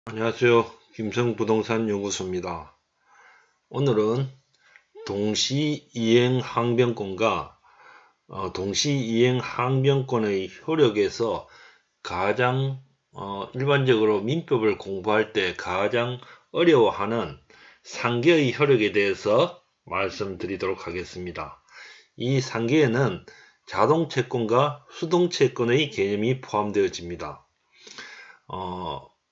안녕하세요. 김성부동산 연구소입니다. 오늘은 동시이행 항변권과 동시이행 항변권의 효력에서 가장 일반적으로 민법을 공부할 때 가장 어려워하는 상계의 효력에 대해서 말씀드리도록 하겠습니다. 이 상계에는 자동채권과 수동채권의 개념이 포함되어집니다.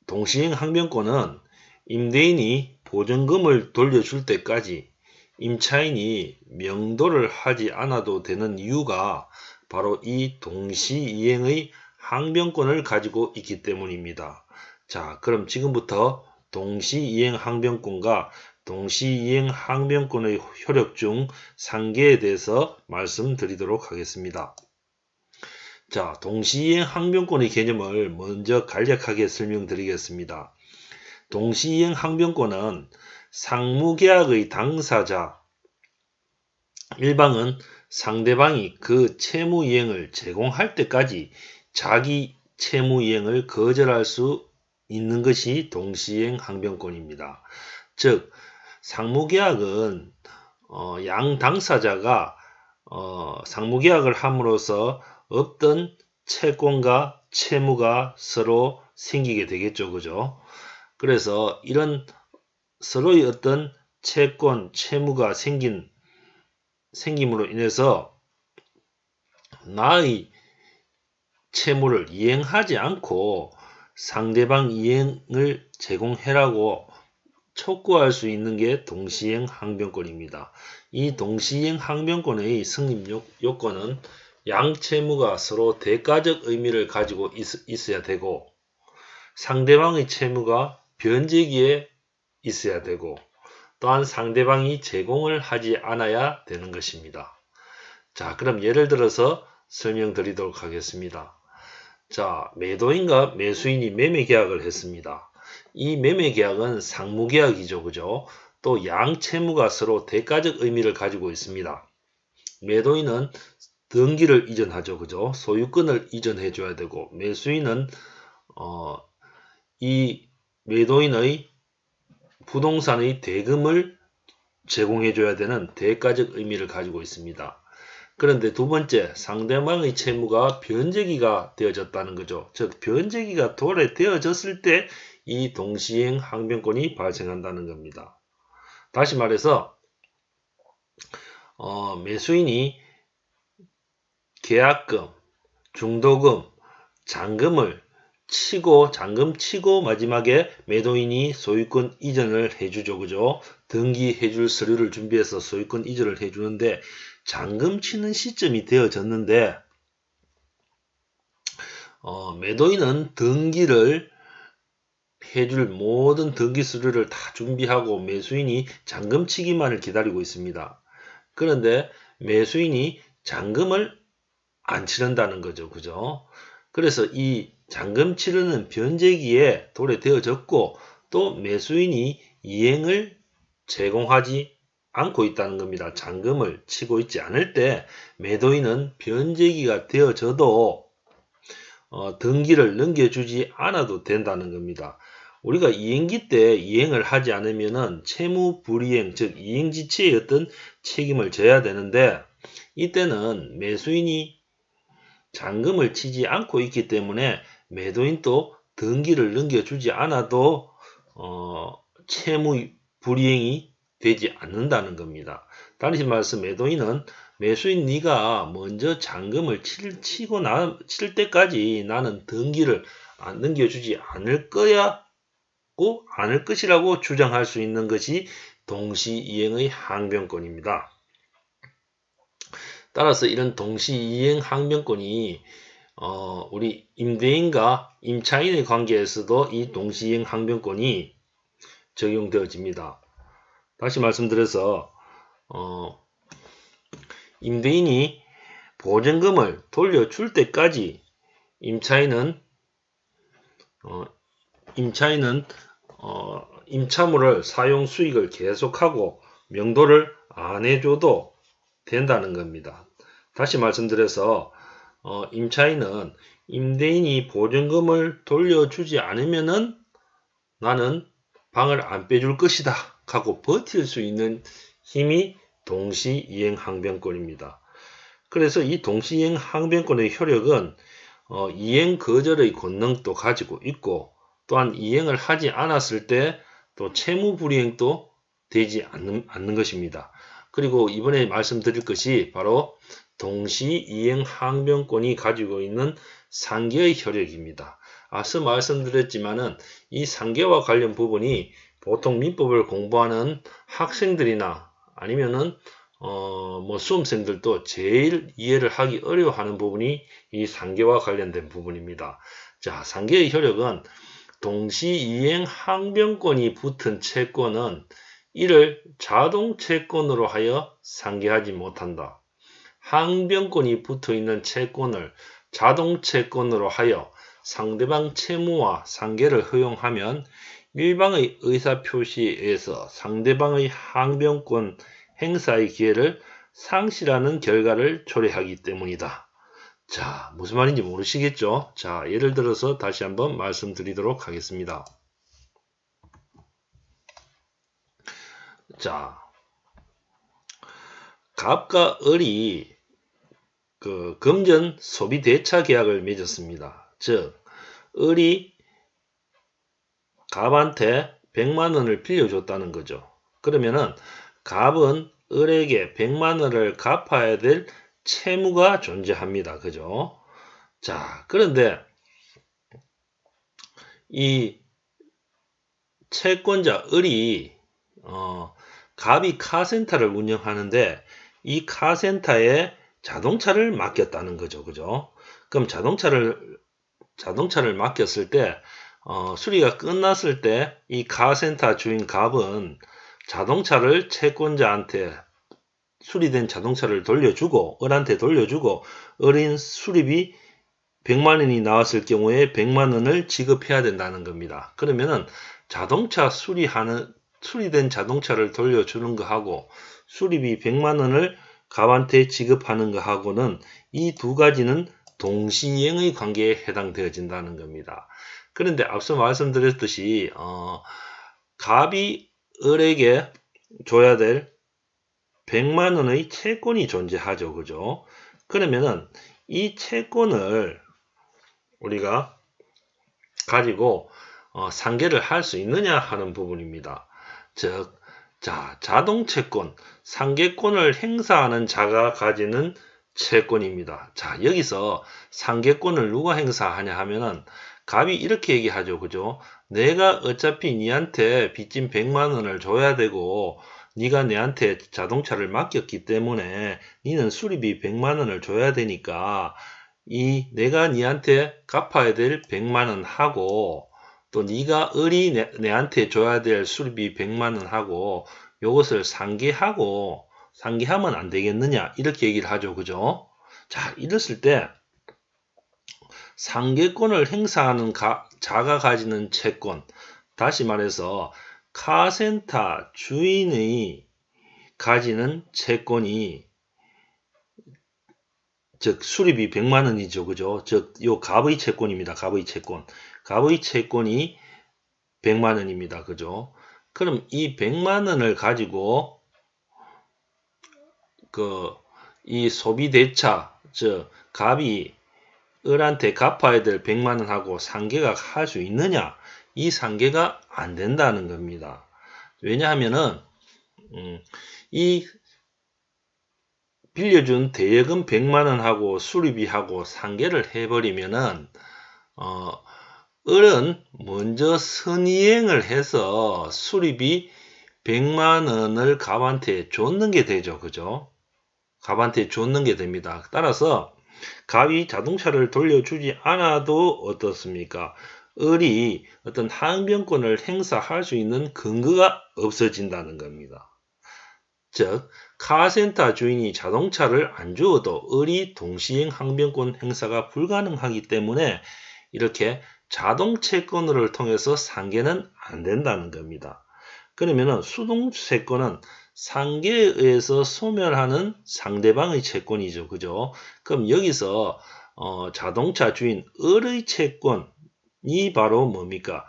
동시행 항변권은 임대인이 보증금을 돌려줄 때까지 임차인이 명도를 하지 않아도 되는 이유가 바로 이 동시이행의 항변권을 가지고 있기 때문입니다. 자, 그럼 지금부터 동시이행 항변권과 동시이행 항변권의 효력 중 상계에 대해서 말씀드리도록 하겠습니다. 자, 동시이행 항변권의 개념을 먼저 간략하게 설명드리겠습니다. 동시이행 항변권은 상무계약의 당사자, 일방은 상대방이 그 채무이행을 제공할 때까지 자기 채무이행을 거절할 수 있는 것이 동시이행 항변권입니다. 즉, 상무계약은 양 당사자가 상무계약을 함으로써 어떤 채권과 채무가 서로 생기게 되겠죠. 그죠? 그래서 이런 서로의 어떤 채권, 채무가 생김으로 인해서 나의 채무를 이행하지 않고 상대방 이행을 제공해라고 촉구할 수 있는 게 동시이행 항변권입니다. 이 동시이행 항변권의 성립 요건은 양 채무가 서로 대가적 의미를 가지고 있어야 되고 상대방의 채무가 변제기에 있어야 되고 또한 상대방이 제공을 하지 않아야 되는 것입니다. 자, 그럼 예를 들어서 설명드리도록 하겠습니다. 자, 매도인과 매수인이 매매계약을 했습니다. 이 매매계약은 상무계약이죠. 그죠? 또 양 채무가 서로 대가적 의미를 가지고 있습니다. 매도인은 등기를 이전하죠. 그죠? 소유권을 이전해 줘야 되고 매수인은 이 매도인의 부동산의 대금을 제공해 줘야 되는 대가적 의미를 가지고 있습니다. 그런데 두 번째, 상대방의 채무가 변제기가 되어졌다는 거죠. 즉 변제기가 도래되어졌을 때 이 동시이행 항변권이 발생한다는 겁니다. 다시 말해서 매수인이 계약금, 중도금, 잔금을 잔금 치고 마지막에 매도인이 소유권 이전을 해주죠. 그죠? 등기해줄 서류를 준비해서 소유권 이전을 해주는데 잔금 치는 시점이 되어졌는데 매도인은 등기를 해줄 모든 등기 서류를 다 준비하고 매수인이 잔금 치기만을 기다리고 있습니다. 그런데 매수인이 잔금을 안 치른다는 거죠. 그죠? 그래서 이 잔금 치르는 변제기에 도래되어졌고 또 매수인이 이행을 제공하지 않고 있다는 겁니다. 잔금을 치고 있지 않을 때 매도인은 변제기가 되어져도 등기를 넘겨주지 않아도 된다는 겁니다. 우리가 이행기 때 이행을 하지 않으면은 채무불이행, 즉 이행지체의 어떤 책임을 져야 되는데 이때는 매수인이 잔금을 치지 않고 있기 때문에 매도인도 등기를 넘겨주지 않아도 채무불이행이 되지 않는다는 겁니다. 다시 말해서 매도인은 매수인 네가 먼저 잔금을 칠 때까지 나는 등기를 안 넘겨주지 않을 것이라고 주장할 수 있는 것이 동시이행의 항변권입니다. 따라서 이런 동시이행 항변권이 우리 임대인과 임차인의 관계에서도 이 동시이행 항변권이 적용되어집니다. 다시 말씀드려서 임대인이 보증금을 돌려줄 때까지 임차인은 임차물을 사용 수익을 계속하고 명도를 안 해줘도 된다는 겁니다. 다시 말씀드려서 임차인은 임대인이 보증금을 돌려주지 않으면은 나는 방을 안 빼줄 것이다 하고 버틸 수 있는 힘이 동시이행 항변권입니다. 그래서 이 동시이행 항변권의 효력은 이행 거절의 권능도 가지고 있고, 또한 이행을 하지 않았을 때 또 채무불이행도 되지 않는 것입니다. 그리고 이번에 말씀드릴 것이 바로 동시이행 항변권이 가지고 있는 상계의 효력입니다. 앞서 말씀드렸지만은 이 상계와 관련 부분이 보통 민법을 공부하는 학생들이나 아니면은 수험생들도 제일 이해를 하기 어려워하는 부분이 이 상계와 관련된 부분입니다. 자, 상계의 효력은 동시이행 항변권이 붙은 채권은 이를 자동 채권으로 하여 상계하지 못한다. 항변권이 붙어 있는 채권을 자동 채권으로 하여 상대방 채무와 상계를 허용하면 일방의 의사표시에서 상대방의 항변권 행사의 기회를 상실하는 결과를 초래하기 때문이다. 자, 무슨 말인지 모르시겠죠? 자, 예를 들어서 다시 한번 말씀드리도록 하겠습니다. 자, 갑과 을이 금전 소비 대차 계약을 맺었습니다. 즉, 을이 갑한테 100만원을 빌려줬다는 거죠. 그러면은 갑은 을에게 100만원을 갚아야 될 채무가 존재합니다. 그죠? 자, 그런데 이 채권자 을이 갑이 카센터를 운영하는데 이 카센터에 자동차를 맡겼다는 거죠. 그죠? 그럼 자동차를 맡겼을 때 수리가 끝났을 때 이 카센터 주인 갑은 자동차를 채권자한테 수리된 자동차를 돌려주고 을한테 돌려주고 을인 수리비 100만원이 나왔을 경우에 100만원을 지급해야 된다는 겁니다. 그러면은 자동차 수리된 자동차를 돌려주는 거하고 수리비 100만원을 갑한테 지급하는 거하고는 이 두 가지는 동시이행의 관계에 해당되어진다는 겁니다. 그런데 앞서 말씀드렸듯이 갑이 을에게 줘야 될 100만원의 채권이 존재하죠. 그죠? 그러면은 이 채권을 우리가 가지고 상계를 할 수 있느냐 하는 부분입니다. 즉, 자, 자동채권, 상계권을 행사하는 자가 가지는 채권입니다. 자, 여기서 상계권을 누가 행사하냐 하면은 갑이 이렇게 얘기하죠. 그죠? 내가 어차피 니한테 빚진 100만원을 줘야 되고 네가 내한테 자동차를 맡겼기 때문에 니는 수리비 100만원을 줘야 되니까 내가 니한테 갚아야 될 100만원 하고 또 네가 을이 내한테 줘야 될 수리비 100만원 하고 요것을 상계하면 안 되겠느냐 이렇게 얘기를 하죠. 그죠? 자, 이랬을 때 상계권을 행사하는 자가 가지는 채권, 다시 말해서 카센터 주인이 가지는 채권이 즉 수리비 100만원이죠. 그죠? 즉 요 갑의 채권입니다. 갑의 채권. 갑의 채권이 100만원입니다. 그죠? 그럼 이 100만원을 가지고 이 소비대차, 즉 갑이 을한테 갚아야 될 100만원하고 상계가 할 수 있느냐? 이 상계가 안 된다는 겁니다. 왜냐하면은 이 빌려준 대여금 100만원하고 수리비하고 상계를 해버리면은 을은 먼저 선이행을 해서 수리비 100만원을 갑한테 줬는 게 되죠. 그죠? 갑한테 줬는 게 됩니다. 따라서 갑이 자동차를 돌려주지 않아도 어떻습니까? 을이 어떤 항변권을 행사할 수 있는 근거가 없어진다는 겁니다. 즉, 카센터 주인이 자동차를 안 주어도 을이 동시행 항변권 행사가 불가능하기 때문에 이렇게 자동채권을 통해서 상계는 안 된다는 겁니다. 그러면은 수동채권은 상계에 의해서 소멸하는 상대방의 채권이죠. 그죠? 그럼 여기서 자동차 주인 을의 채권이 바로 뭡니까?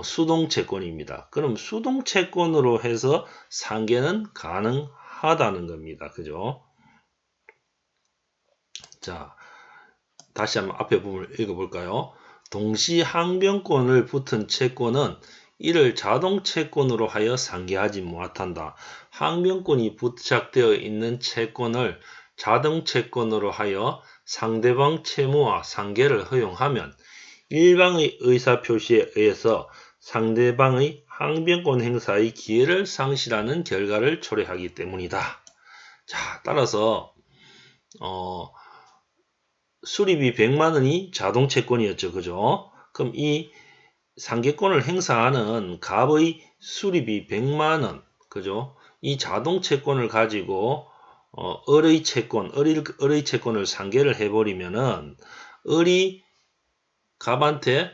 수동채권입니다. 그럼 수동채권으로 해서 상계는 가능하다는 겁니다. 그죠? 자, 다시 한번 앞에 부분을 읽어볼까요? 동시항변권을 붙은 채권은 이를 자동채권으로 하여 상계하지 못한다. 항변권이 부착되어 있는 채권을 자동채권으로 하여 상대방 채무와 상계를 허용하면 일방의 의사표시에 의해서 상대방의 항변권 행사의 기회를 상실하는 결과를 초래하기 때문이다. 자, 따라서 수리비 100만원이 자동채권이었죠. 그죠? 그럼 이 상계권을 행사하는 갑의 수리비 100만원, 그죠? 이 자동채권을 가지고 을의 채권을 상계를 해버리면은 을이 갑한테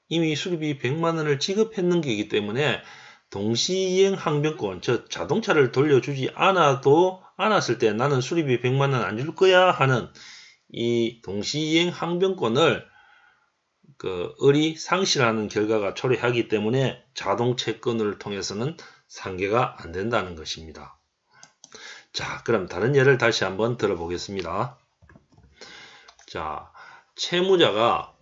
이미 수리비 100만원을 지급했는 거기 때문에 동시이행 항변권, 즉 자동차를 돌려주지 않았을 때 나는 수리비 100만원 안 줄 거야 하는 이 동시이행 항변권을 을이 상실하는 결과가 초래하기 때문에 자동채권을 통해서는 상계가 안 된다는 것입니다. 자, 그럼 다른 예를 다시 한번 들어보겠습니다. 자, 채무자가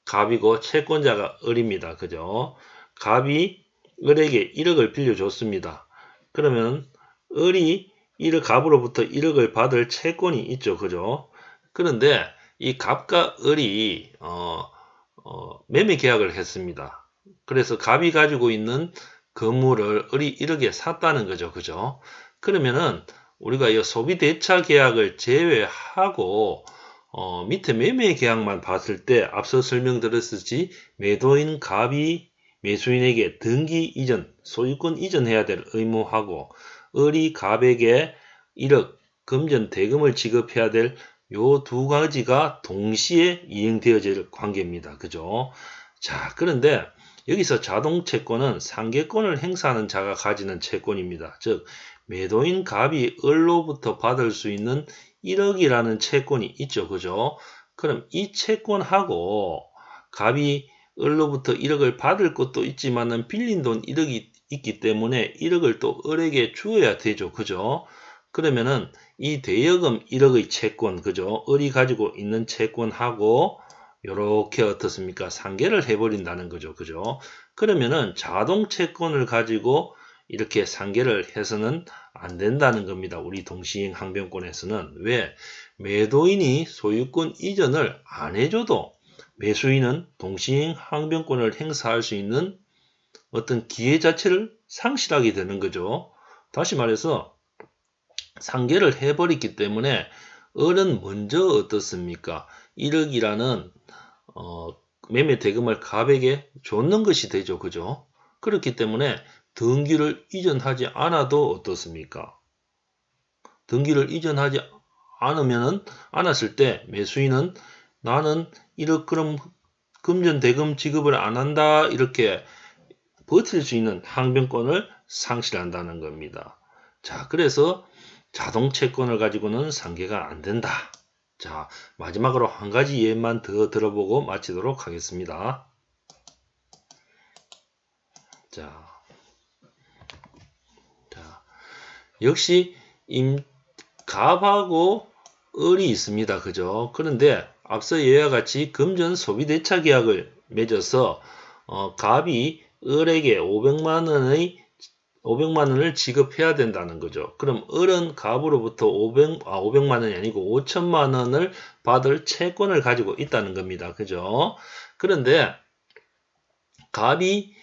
갑이고 채권자가 을입니다. 그죠? 갑이 을에게 1억을 빌려줬습니다. 그러면 을이 갑으로부터 1억을 받을 채권이 있죠. 그죠? 그런데 이 갑과 을이 매매 계약을 했습니다. 그래서 갑이 가지고 있는 건물을 을이 1억에 샀다는 거죠. 그죠? 그러면은 우리가 이 소비대차 계약을 제외하고 밑에 매매 계약만 봤을 때 앞서 설명드렸듯이 매도인 갑이 매수인에게 등기 이전, 소유권 이전해야 될 의무하고 을이 갑에게 1억 금전 대금을 지급해야 될 요 두 가지가 동시에 이행되어질 관계입니다. 그죠? 자, 그런데 여기서 자동채권은 상계권을 행사하는 자가 가지는 채권입니다. 즉 매도인 갑이 을로부터 받을 수 있는 1억이라는 채권이 있죠. 그죠? 그럼 이 채권하고 갑이 을로부터 1억을 받을 것도 있지만은 빌린 돈 1억이 있기 때문에 1억을 또 을에게 주어야 되죠. 그죠? 그러면은 이 대여금 1억의 채권, 그죠? 을이 가지고 있는 채권하고 요렇게 어떻습니까? 상계를 해버린다는 거죠. 그죠? 그러면은 자동채권을 가지고 이렇게 상계를 해서는 안 된다는 겁니다. 우리 동시행 항변권에서는. 왜? 매도인이 소유권 이전을 안 해줘도 매수인은 동시행 항변권을 행사할 수 있는 어떤 기회 자체를 상실하게 되는 거죠. 다시 말해서 상계를 해버렸기 때문에 을은 먼저 어떻습니까? 1억이라는 매매 대금을 갑에게 줬는 것이 되죠. 그죠? 그렇기 때문에 등기를 이전하지 않아도 어떻습니까? 등기를 이전하지 않았을 때 매수인은 나는 1억 그럼 금전 대금 지급을 안 한다 이렇게 버틸 수 있는 항변권을 상실한다는 겁니다. 자, 그래서 자동채권을 가지고는 상계가 안 된다. 자, 마지막으로 한 가지 예만 더 들어보고 마치도록 하겠습니다. 자, 역시 갑하고 을이 있습니다. 그죠? 그런데 앞서 예와 같이 금전 소비대차 계약을 맺어서 갑이 을에게 500만원을 지급해야 된다는 거죠. 그럼 을은 갑으로부터 500만원이 아니고 5천만원을 받을 채권을 가지고 있다는 겁니다. 그죠? 그런데 갑이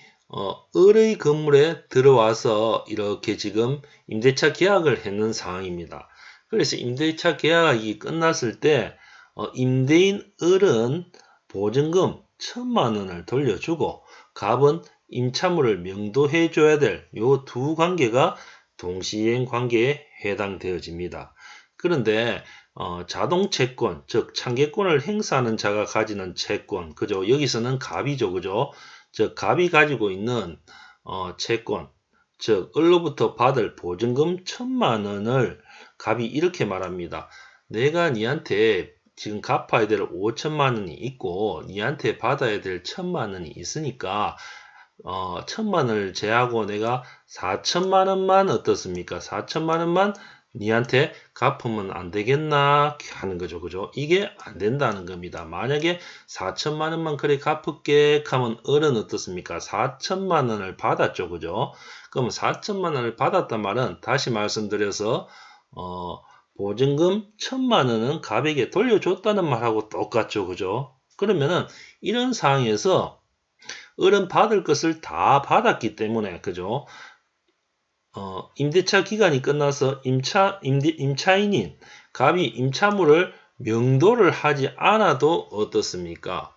을의 건물에 들어와서 이렇게 지금 임대차 계약을 했는 상황입니다. 그래서 임대차 계약이 끝났을 때 임대인 을은 보증금 1,000만원을 돌려주고 갑은 임차물을 명도해 줘야 될 요 두 관계가 동시이행 관계에 해당되어집니다. 그런데 자동채권, 즉 창개권을 행사하는 자가 가지는 채권, 그죠? 여기서는 갑이죠, 그죠? 즉 갑이 가지고 있는 채권, 즉 을로부터 받을 보증금 1,000만원을 갑이 이렇게 말합니다. 내가 니한테 지금 갚아야 될 5천만원이 있고 니한테 받아야 될 1,000만원이 있으니까 1,000만원을 제하고 내가 4천만원만 어떻습니까? 4천만원만 니한테 갚으면 안 되겠나 하는 거죠. 그죠? 이게 안 된다는 겁니다. 만약에 4천만원만 그래 갚을게 하면 을은 어떻습니까? 4천만원을 받았죠. 그죠? 그럼 4천만원을 받았단 말은 다시 말씀드려서 보증금 1,000만원은 갑에게 돌려줬다는 말하고 똑같죠. 그죠? 그러면은 이런 상황에서 을은 받을 것을 다 받았기 때문에 그죠? 임대차 기간이 끝나서 임차인인 갑이 임차물을 명도를 하지 않아도 어떻습니까?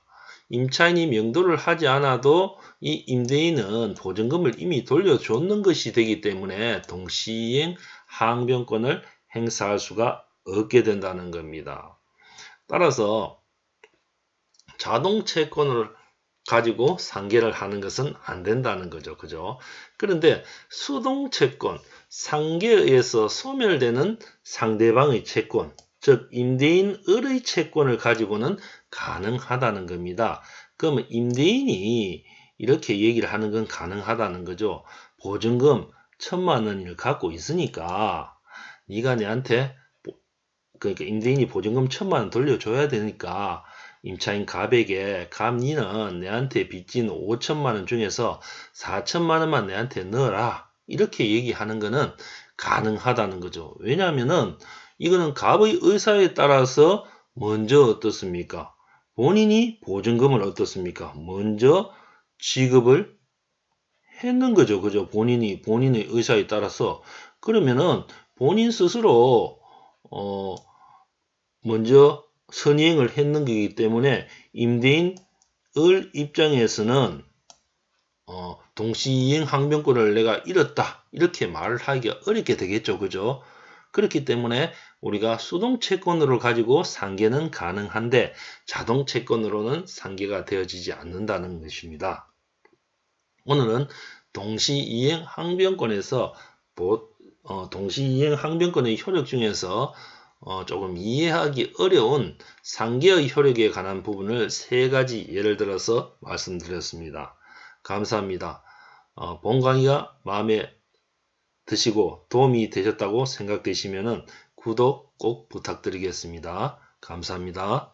임차인이 명도를 하지 않아도 이 임대인은 보증금을 이미 돌려줬는 것이 되기 때문에 동시이행 항변권을 행사할 수가 없게 된다는 겁니다. 따라서 자동채권을 가지고 상계를 하는 것은 안 된다는 거죠. 그죠? 그런데 수동채권, 상계에 의해서 소멸되는 상대방의 채권, 즉 임대인 을의 채권을 가지고는 가능하다는 겁니다. 그러면 임대인이 이렇게 얘기를 하는 건 가능하다는 거죠. 보증금 1,000만원을 갖고 있으니까 네가 내한테 그러니까 임대인이 보증금 1,000만원 돌려줘야 되니까 임차인 갑에게 갑 니는 내한테 빚진 5천만원 중에서 4천만원만 내한테 넣어라 이렇게 얘기하는 거는 가능하다는 거죠. 왜냐하면은 이거는 갑의 의사에 따라서 먼저 어떻습니까? 본인이 보증금을 어떻습니까? 먼저 지급을 했는 거죠. 그죠? 본인의 의사에 따라서 그러면은 본인 스스로 먼저 선이행을 했는 거기 때문에 임대인 을 입장에서는 동시이행 항변권을 내가 잃었다 이렇게 말을 하기가 어렵게 되겠죠. 그죠? 그렇기 때문에 우리가 수동채권으로 가지고 상계는 가능한데 자동채권으로는 상계가 되어지지 않는다는 것입니다. 오늘은 동시이행 항변권에서 동시이행 항변권의 효력 중에서 조금 이해하기 어려운 상계의 효력에 관한 부분을 3가지 예를 들어서 말씀드렸습니다. 감사합니다. 본 강의가 마음에 드시고 도움이 되셨다고 생각되시면 구독 꼭 부탁드리겠습니다. 감사합니다.